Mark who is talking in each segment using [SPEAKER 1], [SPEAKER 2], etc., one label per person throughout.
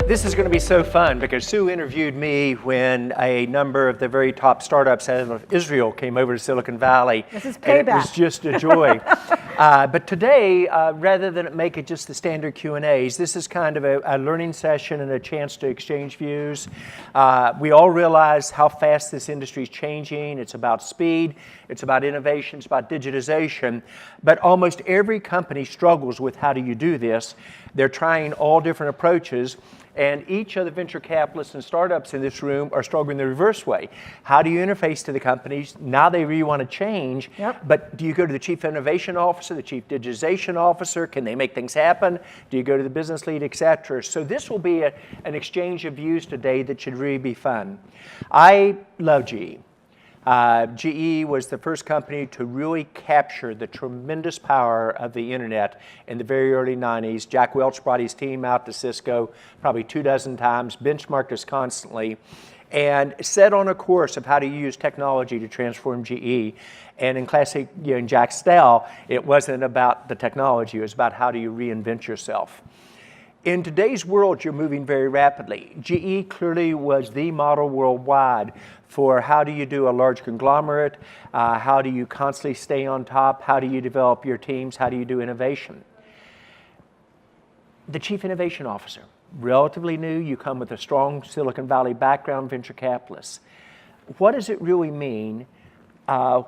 [SPEAKER 1] This is going to be so fun because Sue interviewed me when a number of the very top startups out of Israel came over to Silicon Valley.
[SPEAKER 2] This is
[SPEAKER 1] and
[SPEAKER 2] payback.
[SPEAKER 1] it was just a joy. But today, rather than make it just the standard Q&As, this is kind of a learning session and a chance to exchange views. We all realize how fast this industry is changing. It's about speed, it's about innovation, it's about digitization. But almost every company struggles with how do you do this. They're trying all different approaches. And each of the venture capitalists and startups in this room are struggling the reverse way. How do you interface to the companies? Now they really want to change, but do you go to the chief innovation officer, the chief digitization officer? Can they make things happen? Do you go to the business lead, et cetera? So this will be an exchange of views today that should really be fun. I love GE. GE was the first company to really capture the tremendous power of the internet in the very early 90s. Jack Welch brought his team out to Cisco probably 24 times, benchmarked us constantly, and set on a course of how to use technology to transform GE. And in classic, in Jack's style, it wasn't about the technology, it was about how do you reinvent yourself. In today's world, you're moving very rapidly. GE clearly was the model worldwide for how do you do a large conglomerate, how do you constantly stay on top, how do you develop your teams, how do you do innovation. The Chief Innovation Officer, relatively new, you come with a strong Silicon Valley background, venture capitalist. What does it really mean? How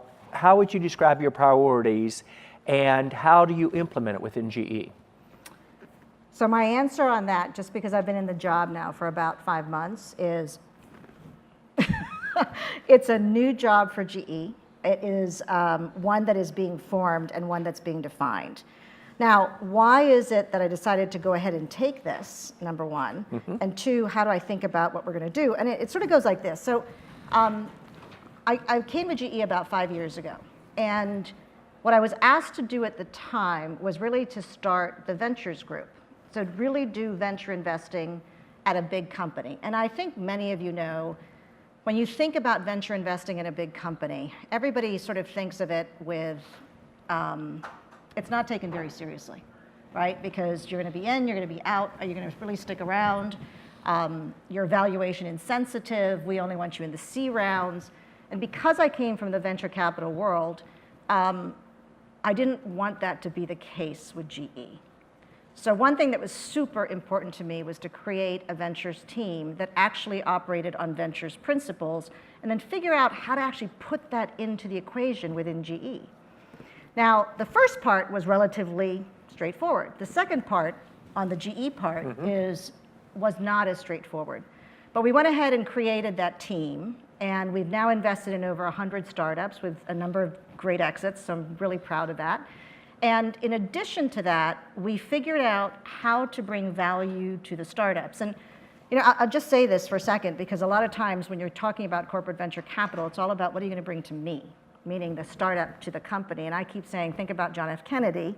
[SPEAKER 1] would you describe your priorities, and how do you implement it within GE?
[SPEAKER 2] So my answer on that, just because I've been in the job now for about 5 months, is it's a new job for GE. It is one that is being formed and one that's being defined. Now, why is it that I decided to go ahead and take this, number one, and two, how do I think about what we're going to do? And it sort of goes like this. So I came to GE about 5 years ago, and what I was asked to do at the time was really to start the ventures group. So really do venture investing at a big company. And I think many of you know, when you think about venture investing in a big company, everybody sort of thinks of it with, it's not taken very seriously, right? Because you're going to be in, you're going to be out, are you going to really stick around? Your valuation insensitive, we only want you in the C rounds. And because I came from the venture capital world, I didn't want that to be the case with GE. So one thing that was super important to me was to create a ventures team that actually operated on ventures principles and then figure out how to actually put that into the equation within GE. Now, the first part was relatively straightforward. The second part, on the GE part, was not as straightforward. But we went ahead and created that team, and we've now invested in over 100 startups with a number of great exits, so I'm really proud of that. And in addition to that, we figured out how to bring value to the startups. And I'll just say this for a second, because a lot of times when you're talking about corporate venture capital, it's all about what are you going to bring to me, meaning the startup to the company. And I keep saying, think about John F. Kennedy,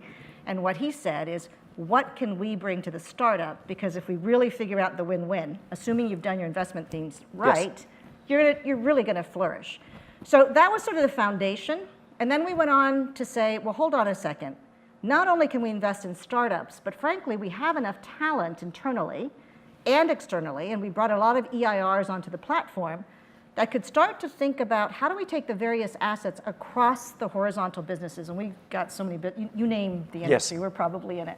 [SPEAKER 2] and what he said is, what can we bring to the startup? Because if we really figure out the win-win, assuming you've done your investment things right, you're really going to flourish. So that was sort of the foundation. And then we went on to say, well, hold on a second. Not only can we invest in startups, but frankly, we have enough talent internally and externally, and we brought a lot of EIRs onto the platform that could start to think about how do we take the various assets across the horizontal businesses. And we've got so many, you name the industry, we're probably in it.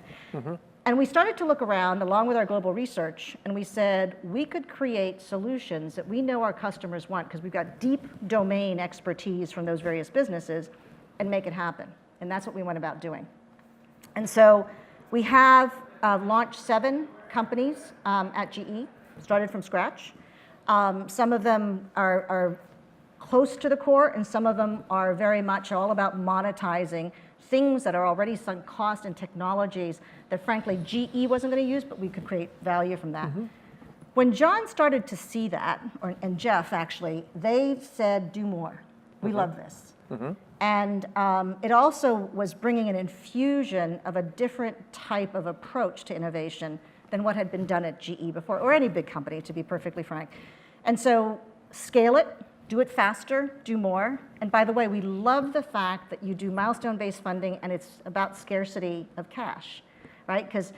[SPEAKER 2] And we started to look around along with our global research, and we said we could create solutions that we know our customers want because we've got deep domain expertise from those various businesses, and make it happen. And that's what we went about doing. And so we have launched 7 companies at GE, started from scratch. Some of them are close to the core, and some of them are very much all about monetizing things that are already sunk cost and technologies that frankly GE wasn't going to use, but we could create value from that. When John started to see that, and Jeff actually, they said, do more. We love this. And it also was bringing an infusion of a different type of approach to innovation than what had been done at GE before, or any big company, to be perfectly frank. And so scale it, do it faster, do more. And by the way, we love the fact that you do milestone-based funding and it's about scarcity of cash, right? Because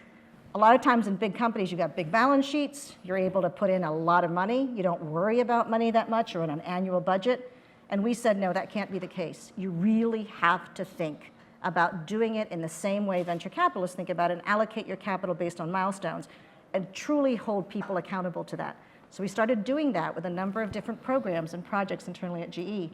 [SPEAKER 2] A lot of times in big companies, you've got big balance sheets. You're able to put in a lot of money. You don't worry about money that much or on an annual budget. And we said, no, that can't be the case. You really have to think about doing it in the same way venture capitalists think about it and allocate your capital based on milestones and truly hold people accountable to that. So we started doing that with a number of different programs and projects internally at GE.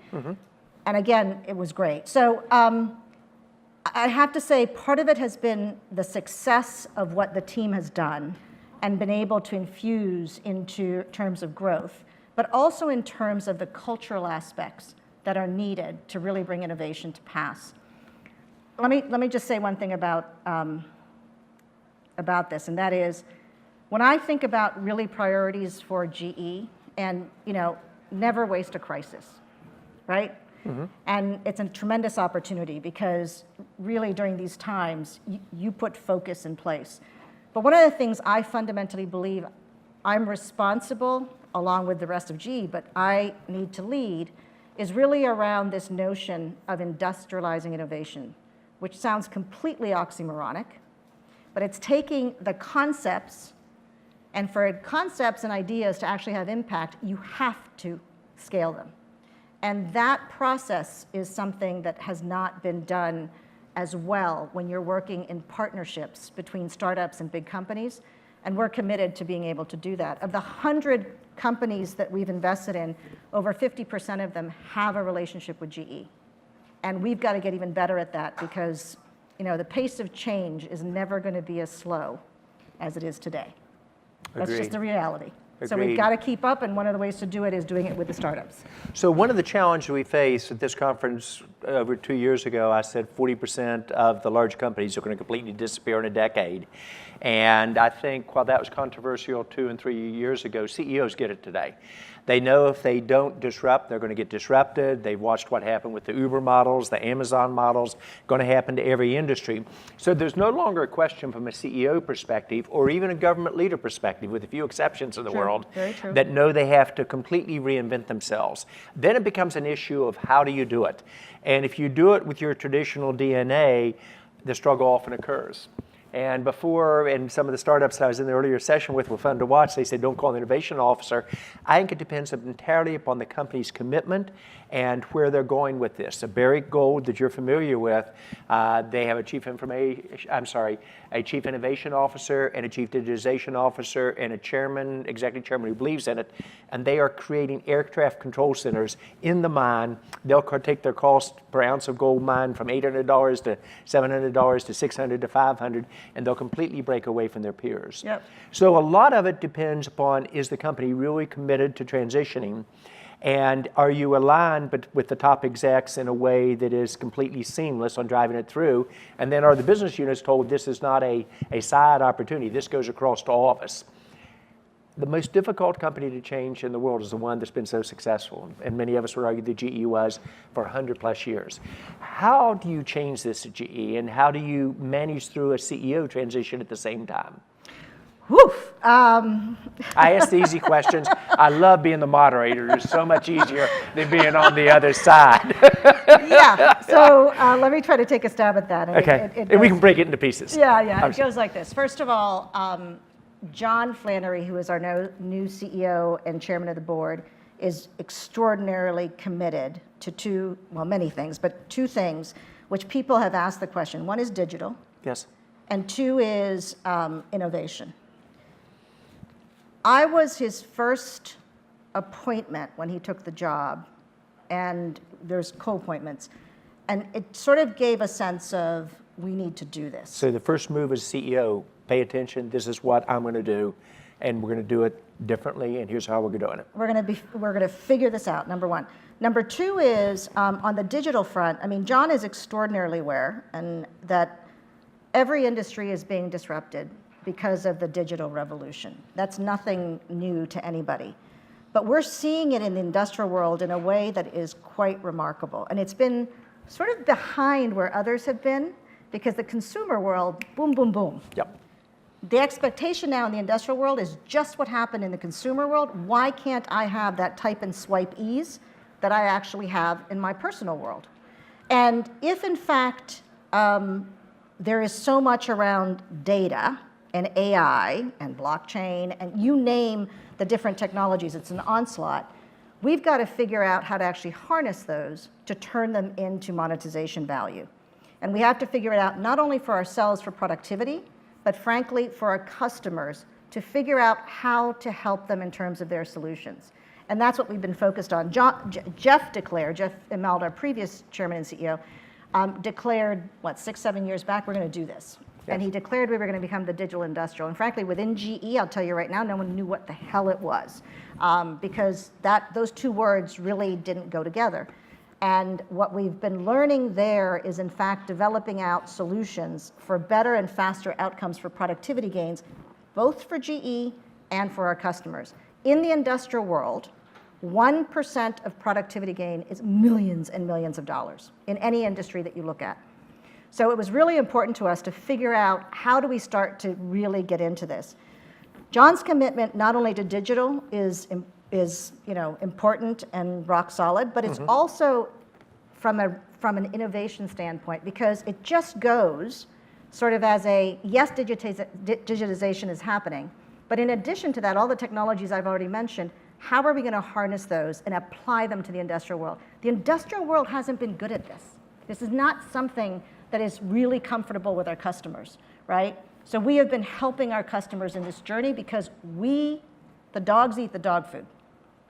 [SPEAKER 2] And again, it was great. So I have to say part of it has been the success of what the team has done and been able to infuse into terms of growth, but also in terms of the cultural aspects that are needed to really bring innovation to pass. Let me just say one thing about this, and that is, when I think about really priorities for GE, and never waste a crisis, right? And it's a tremendous opportunity because really during these times, you put focus in place. But one of the things I fundamentally believe I'm responsible, along with the rest of GE, but I need to lead, is really around this notion of industrializing innovation, which sounds completely oxymoronic, but it's taking the concepts, and for concepts and ideas to actually have impact, you have to scale them. And that process is something that has not been done as well when you're working in partnerships between startups and big companies, and we're committed to being able to do that. Of the 100 companies that we've invested in, over 50% of them have a relationship with GE. And we've got to get even better at that because the pace of change is never going to be as slow as it is today. That's just the reality. So we've got to keep up, and one of the ways to do it is doing it with the startups.
[SPEAKER 1] So one of the challenges we faced at this conference over 2 years ago, I said 40% of the large companies are going to completely disappear in a decade. And I think while that was controversial 2 and 3 years ago, CEOs get it today. They know if they don't disrupt, they're going to get disrupted. They've watched what happened with the Uber models, the Amazon models, going to happen to every industry. So there's no longer a question from a CEO perspective or even a government leader perspective, with a few exceptions in the world, that know they have to completely reinvent themselves. Then it becomes an issue of how do you do it? And if you do it with your traditional DNA, the struggle often occurs. And before, and some of the startups that I was in the earlier session with were fun to watch, they said, don't call an innovation officer. I think it depends entirely upon the company's commitment and where they're going with this. So Barry Gold, that you're familiar with, they have a chief innovation officer and a chief digitization officer and a chairman, executive chairman who believes in it. And they are creating aircraft control centers in the mine. They'll take their cost per ounce of gold mine from $800 to $700 to $600 to $500, and they'll completely break away from their peers. So a lot of it depends upon, is the company really committed to transitioning? And are you aligned with the top execs in a way that is completely seamless on driving it through? And then are the business units told this is not a side opportunity, this goes across to all of us? The most difficult company to change in the world is the one that's been so successful. And many of us would argue that GE was for 100 plus years. How do you change this at GE, and how do you manage through a CEO transition at the same time?
[SPEAKER 2] Woof.
[SPEAKER 1] I ask the easy questions. I love being the moderator. It's so much easier than being on the other side.
[SPEAKER 2] So let me try to take a stab at that.
[SPEAKER 1] And and we can break it into pieces.
[SPEAKER 2] It goes like this. First of all, John Flannery, who is our new CEO and chairman of the board, is extraordinarily committed to many things, but 2 things which people have asked the question. One is digital.
[SPEAKER 1] Yes.
[SPEAKER 2] And 2 is innovation. I was his first appointment when he took the job, and there's co-appointments, and it sort of gave a sense of, we need to do this.
[SPEAKER 1] So the first move as CEO, pay attention, this is what I'm going to do, and we're going to do it differently, and here's how we're doing it.
[SPEAKER 2] We're going to figure this out, number 1. Number 2 is, on the digital front, John is extraordinarily aware, and that every industry is being disrupted because of the digital revolution. That's nothing new to anybody. But we're seeing it in the industrial world in a way that is quite remarkable. And it's been sort of behind where others have been, because the consumer world, boom, boom, boom. The expectation now in the industrial world is just what happened in the consumer world. Why can't I have that type and swipe ease that I actually have in my personal world? And if in fact there is so much around data and AI and blockchain, and you name the different technologies, it's an onslaught. We've got to figure out how to actually harness those to turn them into monetization value. And we have to figure it out not only for ourselves for productivity, but frankly for our customers to figure out how to help them in terms of their solutions. And that's what we've been focused on. Jeff Immelt, our previous chairman and CEO, declared, 6-7 years back, we're going to do this. Yes. And he declared we were going to become the digital industrial. And frankly, within GE, I'll tell you right now, no one knew what the hell it was, because those two words really didn't go together. And what we've been learning there is, in fact, developing out solutions for better and faster outcomes for productivity gains, both for GE and for our customers. In the industrial world, 1% of productivity gain is millions and millions of dollars in any industry that you look at. So it was really important to us to figure out how do we start to really get into this. John's commitment not only to digital is important and rock solid, but it's also from an innovation standpoint, because it just goes sort of as yes, digitization is happening, but in addition to that, all the technologies I've already mentioned, how are we going to harness those and apply them to the industrial world? The industrial world hasn't been good at this. This is not something that is really comfortable with our customers, right? So we have been helping our customers in this journey because the dogs eat the dog food.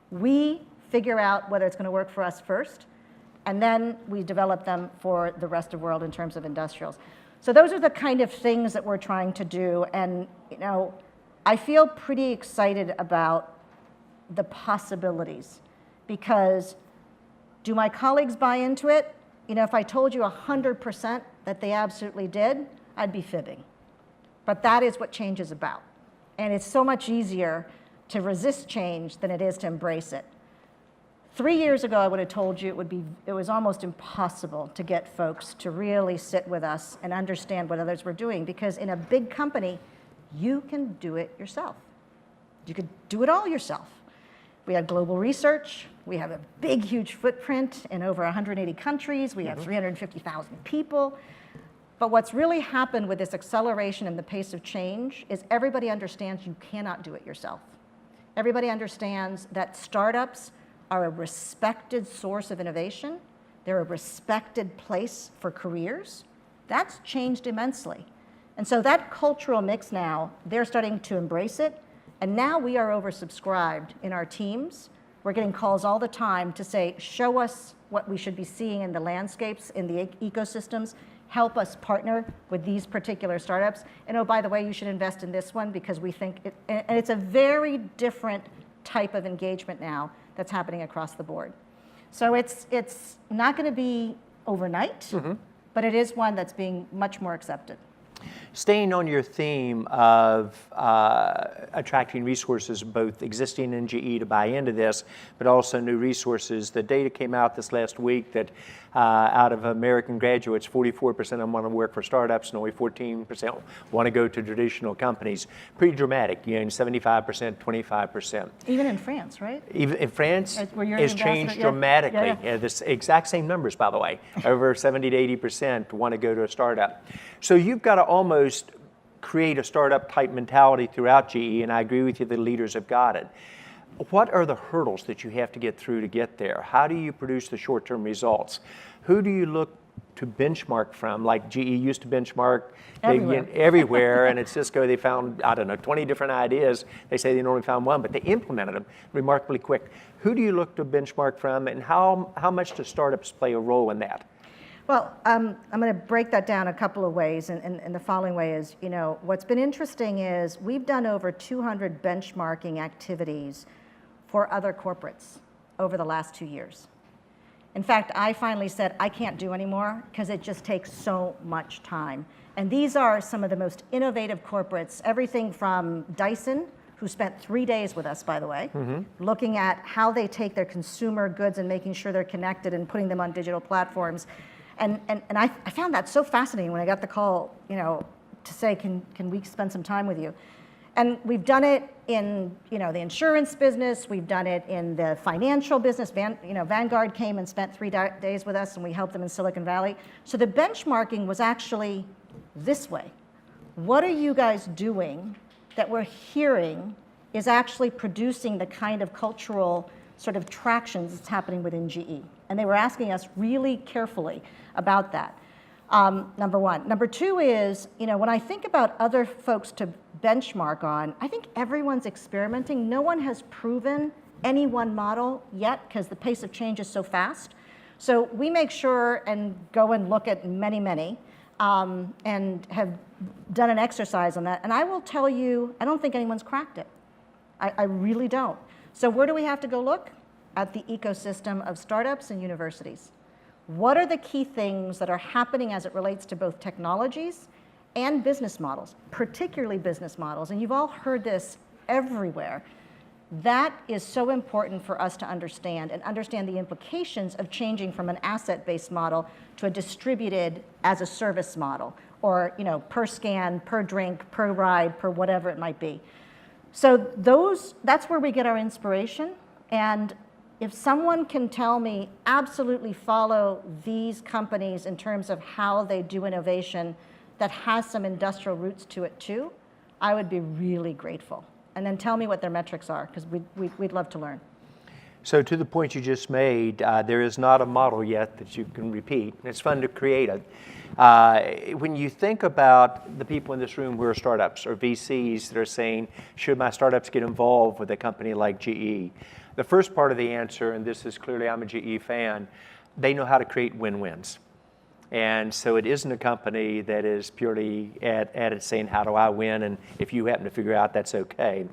[SPEAKER 2] We figure out whether it's going to work for us first, and then we develop them for the rest of the world in terms of industrials. So those are the kind of things that we're trying to do, and I feel pretty excited about the possibilities, because do my colleagues buy into it? If I told you 100% that they absolutely did, I'd be fibbing. But that is what change is about. And it's so much easier to resist change than it is to embrace it. 3 years ago, I would have told you it was almost impossible to get folks to really sit with us and understand what others were doing, because in a big company, you can do it yourself. You could do it all yourself. We have global research. We have a big, huge footprint in over 180 countries. We have 350,000 people. But what's really happened with this acceleration and the pace of change is everybody understands you cannot do it yourself. Everybody understands that startups are a respected source of innovation. They're a respected place for careers. That's changed immensely. And so that cultural mix now, they're starting to embrace it. And now we are oversubscribed in our teams. We're getting calls all the time to say, show us what we should be seeing in the landscapes, in the ecosystems. Help us partner with these particular startups. And oh, by the way, you should invest in this one because we think and it's a very different type of engagement now that's happening across the board. So it's not going to be overnight, but it is one that's being much more accepted.
[SPEAKER 1] Staying on your theme of attracting resources, both existing in GE to buy into this, but also new resources, the data came out this last week that out of American graduates, 44% of them want to work for startups and only 14% want to go to traditional companies. Pretty dramatic, 75%, 25%.
[SPEAKER 2] Even in France, right?
[SPEAKER 1] Even in France, it's changed dramatically. Yeah, this exact same numbers, by the way. Over 70 to 80% want to go to a startup. So you've got to almost create a startup type mentality throughout GE, and I agree with you, the leaders have got it. What are the hurdles that you have to get through to get there? How do you produce the short-term results? Who do you look to benchmark from? Like GE used to benchmark everywhere, and at Cisco they found, 20 different ideas. They say they only found one, but they implemented them remarkably quick. Who do you look to benchmark from, and how much do startups play a role in that?
[SPEAKER 2] Well, I'm going to break that down a couple of ways, and the following way is, what's been interesting is we've done over 200 benchmarking activities for other corporates over the last 2 years. In fact, I finally said, I can't do anymore because it just takes so much time. And these are some of the most innovative corporates, everything from Dyson, who spent 3 days with us, by the way, looking at how they take their consumer goods and making sure they're connected and putting them on digital platforms. And I found that so fascinating when I got the call, to say, can we spend some time with you? And we've done it in, the insurance business. We've done it in the financial business. Vanguard came and spent 3 days with us, and we helped them in Silicon Valley. So the benchmarking was actually this way. what are you guys doing that we're hearing is actually producing the kind of cultural sort of tractions that's happening within GE? And they were asking us really carefully about that, number one. Number two is, when I think about other folks to benchmark on, I think everyone's experimenting. No one has proven any one model yet because the pace of change is so fast. So we make sure and go and look at many, and have done an exercise on that. And I will tell you, I don't think anyone's cracked it. I really don't. So where do we have to go look? At the ecosystem of startups and universities. What are the key things that are happening as it relates to both technologies and business models, particularly business models? And you've all heard this everywhere. That is so important for us to understand and understand the implications of changing from an asset-based model to a distributed as a service model, or per scan, per drink, per ride, per whatever it might be. So that's where we get our inspiration. And if someone can tell me absolutely follow these companies in terms of how they do innovation that has some industrial roots to it too, I would be really grateful. And then tell me what their metrics are, because we'd love to learn.
[SPEAKER 1] So to the point you just made, there is not a model yet that you can repeat. It's fun to create it. When you think about the people in this room who are startups or VCs that are saying, should my startups get involved with a company like GE? The first part of the answer, and this is clearly I'm a GE fan, they know how to create win-wins. And so it isn't a company that is purely at it saying, how do I win? And if you happen to figure out, that's okay.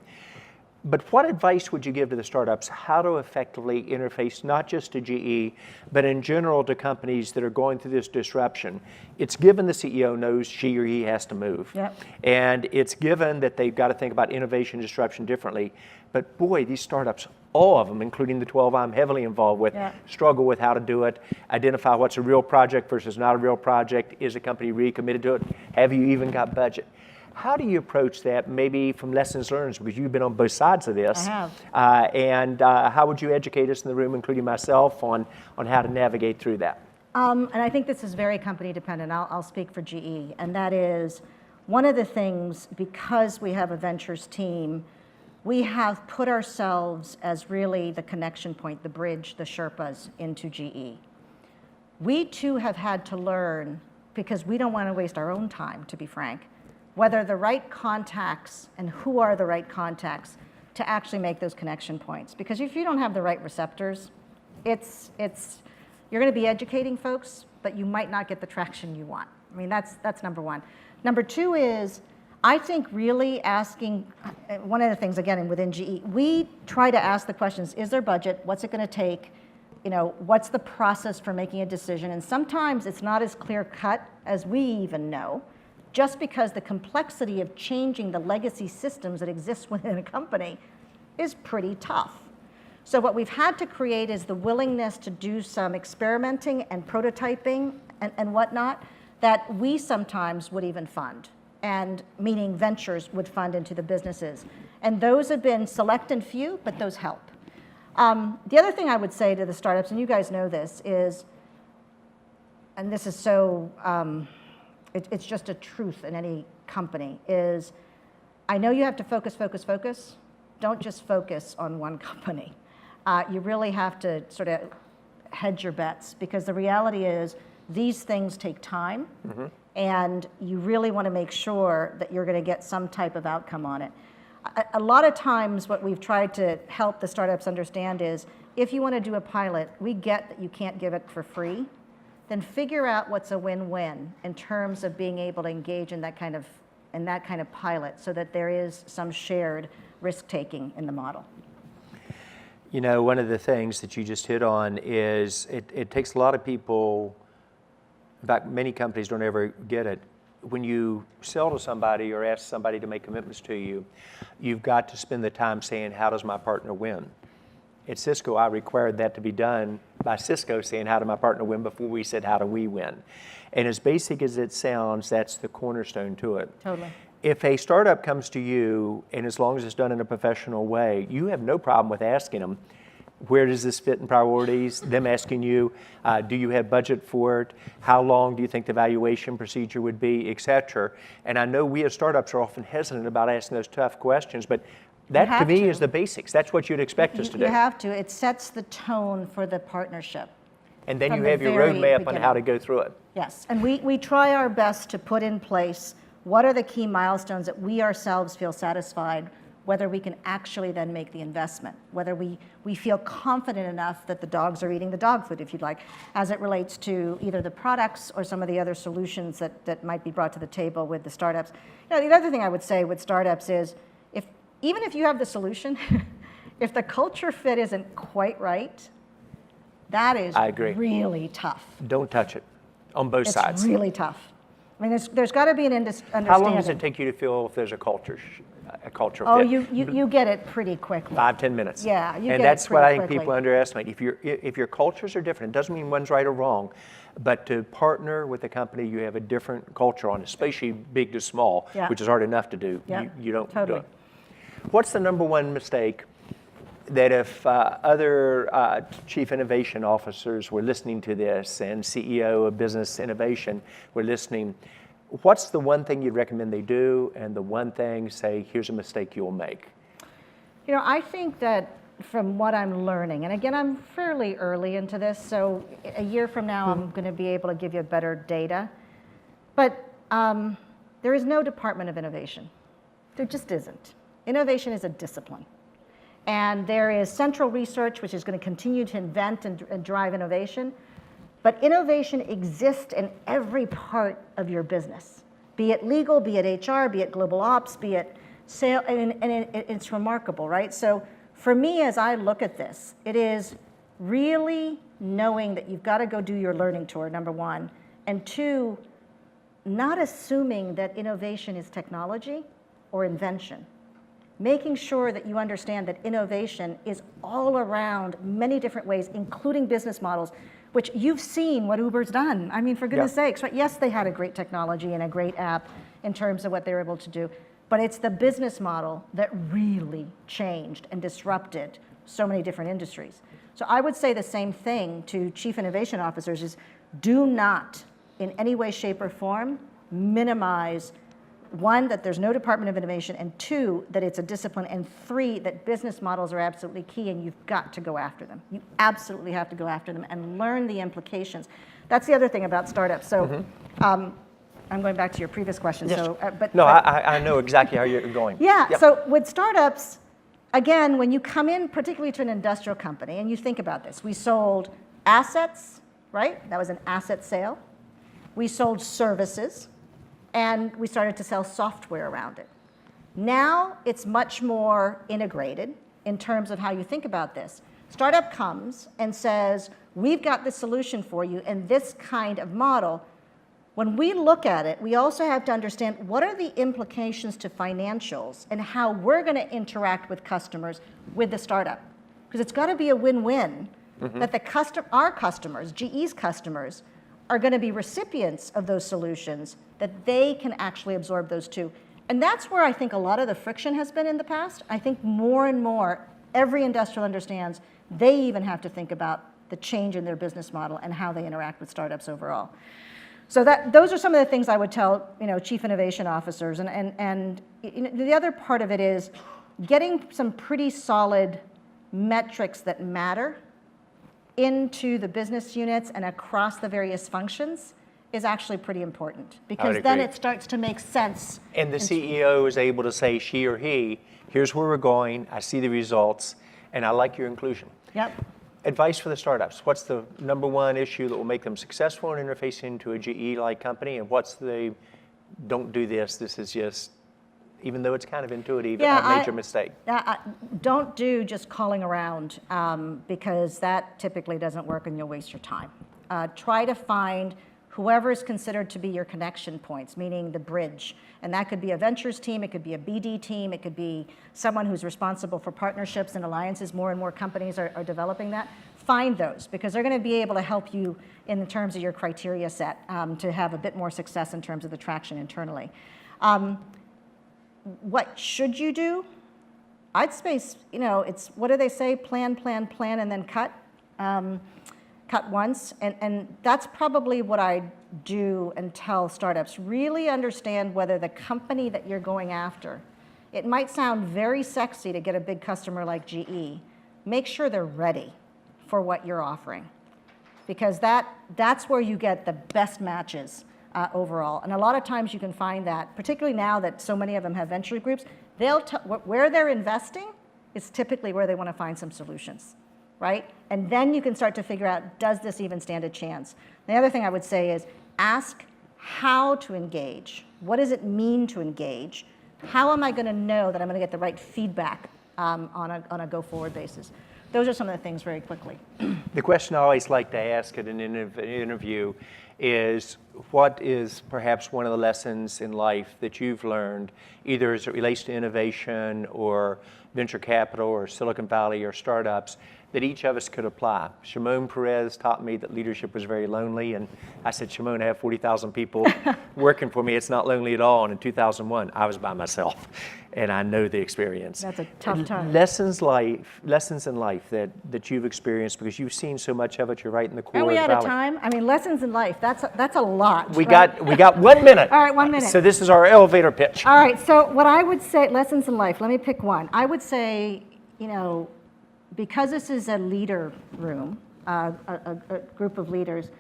[SPEAKER 1] But what advice would you give to the startups how to effectively interface not just to GE, but in general to companies that are going through this disruption? It's given the CEO knows she or he has to move.
[SPEAKER 2] Yep.
[SPEAKER 1] And it's given that they've got to think about innovation disruption differently. But boy, these startups, all of them, including the 12 I'm heavily involved with, struggle with how to do it, identify what's a real project versus not a real project. Is a company really committed to it? Have you even got budget? How do you approach that, maybe from lessons learned, because you've been on both sides of this?
[SPEAKER 2] I have.
[SPEAKER 1] And how would you educate us in the room, including myself, on how to navigate through that?
[SPEAKER 2] And I think this is very company dependent. I'll speak for GE. And that is one of the things, because we have a ventures team, we have put ourselves as really the connection point, the bridge, the Sherpas into GE. We too have had to learn, because we don't want to waste our own time, to be frank, whether the right contacts and who are the right contacts to actually make those connection points. Because if you don't have the right receptors, you're going to be educating folks, but you might not get the traction you want. I mean, that's number one. Number two is, I think really asking, one of the things, again, within GE, we try to ask the questions, is there budget? What's it going to take? What's the process for making a decision? And sometimes it's not as clear cut as we even know, just because the complexity of changing the legacy systems that exist within a company is pretty tough. So what we've had to create is the willingness to do some experimenting and prototyping and whatnot that we sometimes would even fund, and meaning ventures would fund into the businesses. And those have been select and few, but those help. The other thing I would say to the startups, and you guys know this, is, and this is so, it's just a truth in any company, is I know you have to focus. Don't just focus on one company. You really have to sort of hedge your bets, because the reality is these things take time, and you really want to make sure that you're going to get some type of outcome on it. A lot of times what we've tried to help the startups understand is, if you want to do a pilot, we get that you can't give it for free, then figure out what's a win-win in terms of being able to engage in that kind of pilot, so that there is some shared risk-taking in the model.
[SPEAKER 1] One of the things that you just hit on is it takes a lot of people, in fact, many companies don't ever get it. When you sell to somebody or ask somebody to make commitments to you, you've got to spend the time saying, how does my partner win? At Cisco, I required that to be done by Cisco saying, how did my partner win, before we said, how do we win? And as basic as it sounds, that's the cornerstone to it.
[SPEAKER 2] Totally.
[SPEAKER 1] If a startup comes to you, and as long as it's done in a professional way, you have no problem with asking them, Where does this fit in priorities? Them asking you, do you have budget for it? How long do you think the evaluation procedure would be, et cetera? And I know we as startups are often hesitant about asking those tough questions, but that to me is the basics. That's what you'd expect us to do.
[SPEAKER 2] You have to. It sets the tone for the partnership.
[SPEAKER 1] And then you have your roadmap on how to go through it.
[SPEAKER 2] Yes, and we try our best to put in place what are the key milestones that we ourselves feel satisfied, whether we can actually then make the investment, whether we feel confident enough that the dogs are eating the dog food, if you'd like, as it relates to either the products or some of the other solutions that might be brought to the table with the startups. You know, the other thing I would say with startups is, even if you have the solution, if the culture fit isn't quite right, that is really tough.
[SPEAKER 1] Don't touch it on both sides.
[SPEAKER 2] It's really tough. I mean, there's got to be an understanding.
[SPEAKER 1] How long does it take you to feel if there's a culture fit?
[SPEAKER 2] Oh, you get it pretty quickly.
[SPEAKER 1] 5-10 minutes.
[SPEAKER 2] Yeah, you get it pretty quickly.
[SPEAKER 1] And that's what I think people underestimate. If your cultures are different, it doesn't mean one's right or wrong, but to partner with a company you have a different culture on, especially big to small, which is hard enough to do, you don't do it. What's the number one mistake that if other chief innovation officers were listening to this and CEO of business innovation were listening, what's the one thing you'd recommend they do and the one thing, say, here's a mistake you'll make?
[SPEAKER 2] You know, I think that from what I'm learning, and again, I'm fairly early into this, so a year from now I'm going to be able to give you better data, but there is no department of innovation. There just isn't. Innovation is a discipline. And there is central research, which is going to continue to invent and drive innovation. But innovation exists in every part of your business, be it legal, be it HR, be it global ops, be it sales, and it's remarkable, right? So for me, as I look at this, it is really knowing that you've got to go do your learning tour, number one, and two, not assuming that innovation is technology or invention. Making sure that you understand that innovation is all around many different ways, including business models, which you've seen what Uber's done. I mean, for goodness sakes, right? Yes, they had a great technology and a great app in terms of what they were able to do, but it's the business model that really changed and disrupted so many different industries. So I would say the same thing to chief innovation officers is do not, in any way, shape, or form, minimize one, that there's no department of innovation, and two, that it's a discipline, and three, that business models are absolutely key and you've got to go after them. You absolutely have to go after them and learn the implications. That's the other thing about startups. So I'm going back to your previous question.
[SPEAKER 1] Yes.
[SPEAKER 2] So,
[SPEAKER 1] I know exactly how you're going.
[SPEAKER 2] Yeah, so with startups, again, when you come in, particularly to an industrial company, and you think about this, we sold assets, right? That was an asset sale. We sold services. And we started to sell software around it. Now it's much more integrated in terms of how you think about this. Startup comes and says, we've got this solution for you in this kind of model. When we look at it, we also have to understand what are the implications to financials and how we're going to interact with customers with the startup. Because it's got to be a win-win that our customers, GE's customers, are going to be recipients of those solutions, that they can actually absorb those too. And that's where I think a lot of the friction has been in the past. I think more and more, every industrial understands they even have to think about the change in their business model and how they interact with startups overall. So those are some of the things I would tell chief innovation officers. And the other part of it is getting some pretty solid metrics that matter into the business units and across the various functions is actually pretty important, because then it starts to make sense.
[SPEAKER 1] And the CEO is able to say, she or he, here's where we're going, I see the results, and I like your inclusion.
[SPEAKER 2] Yep.
[SPEAKER 1] Advice for the startups. What's the number one issue that will make them successful in interfacing to a GE-like company, and what's the don't do this, this is just, even though it's kind of intuitive, a major mistake?
[SPEAKER 2] Don't do just calling around, because that typically doesn't work and you'll waste your time. Try to find whoever is considered to be your connection points, meaning the bridge. And that could be a ventures team, it could be a BD team, it could be someone who's responsible for partnerships and alliances. More and more companies are developing that. Find those, because they're going to be able to help you in terms of your criteria set to have a bit more success in terms of the traction internally. What should you do? I'd say, it's, what do they say? Plan, plan, plan, and then cut. Cut once. And that's probably what I do and tell startups. Really understand whether the company that you're going after, it might sound very sexy to get a big customer like GE. Make sure they're ready for what you're offering, because that's where you get the best matches overall. And a lot of times you can find that, particularly now that so many of them have venture groups, where they're investing is typically where they want to find some solutions, right? And then you can start to figure out, does this even stand a chance? The other thing I would say is ask how to engage. What does it mean to engage? How am I going to know that I'm going to get the right feedback on a go-forward basis? Those are some of the things very quickly.
[SPEAKER 1] The question I always like to ask at an interview is, what is perhaps one of the lessons in life that you've learned, either as it relates to innovation or venture capital or Silicon Valley or startups, that each of us could apply? Shimon Perez taught me that leadership was very lonely, and I said, Shimon, I have 40,000 people working for me. It's not lonely at all. And in 2001, I was by myself, and I know the experience.
[SPEAKER 2] That's a tough time.
[SPEAKER 1] Lessons in life that you've experienced, because you've seen so much of it. You're right in the core
[SPEAKER 2] Are we
[SPEAKER 1] of
[SPEAKER 2] out
[SPEAKER 1] the
[SPEAKER 2] of
[SPEAKER 1] valley.
[SPEAKER 2] time? I mean, lessons in life, that's a lot.
[SPEAKER 1] We
[SPEAKER 2] right?
[SPEAKER 1] got 1 minute.
[SPEAKER 2] All right, 1 minute.
[SPEAKER 1] So this is our elevator pitch.
[SPEAKER 2] All right, so what I would say, lessons in life, let me pick one. I would say, because this is a leader room, a group of leaders,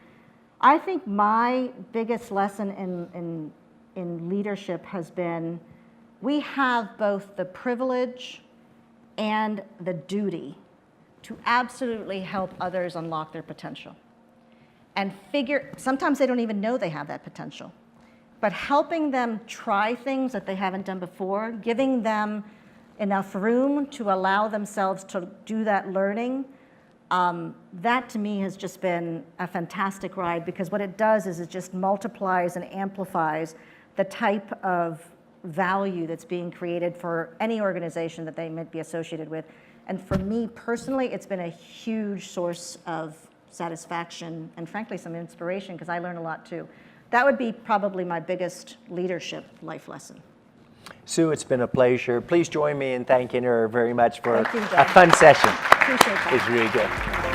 [SPEAKER 2] I think my biggest lesson in leadership has been, we have both the privilege and the duty to absolutely help others unlock their potential. And sometimes they don't even know they have that potential, but helping them try things that they haven't done before, giving them enough room to allow themselves to do that learning, that to me has just been a fantastic ride, because what it does is it just multiplies and amplifies the type of value that's being created for any organization that they might be associated with. And for me personally, it's been a huge source of satisfaction and frankly some inspiration, because I learn a lot too. That would be probably my biggest leadership life lesson.
[SPEAKER 1] Sue, it's been a pleasure. Please join me in thanking her very much for
[SPEAKER 2] Thank you,
[SPEAKER 1] a fun session.
[SPEAKER 2] Appreciate that.
[SPEAKER 1] It's really good.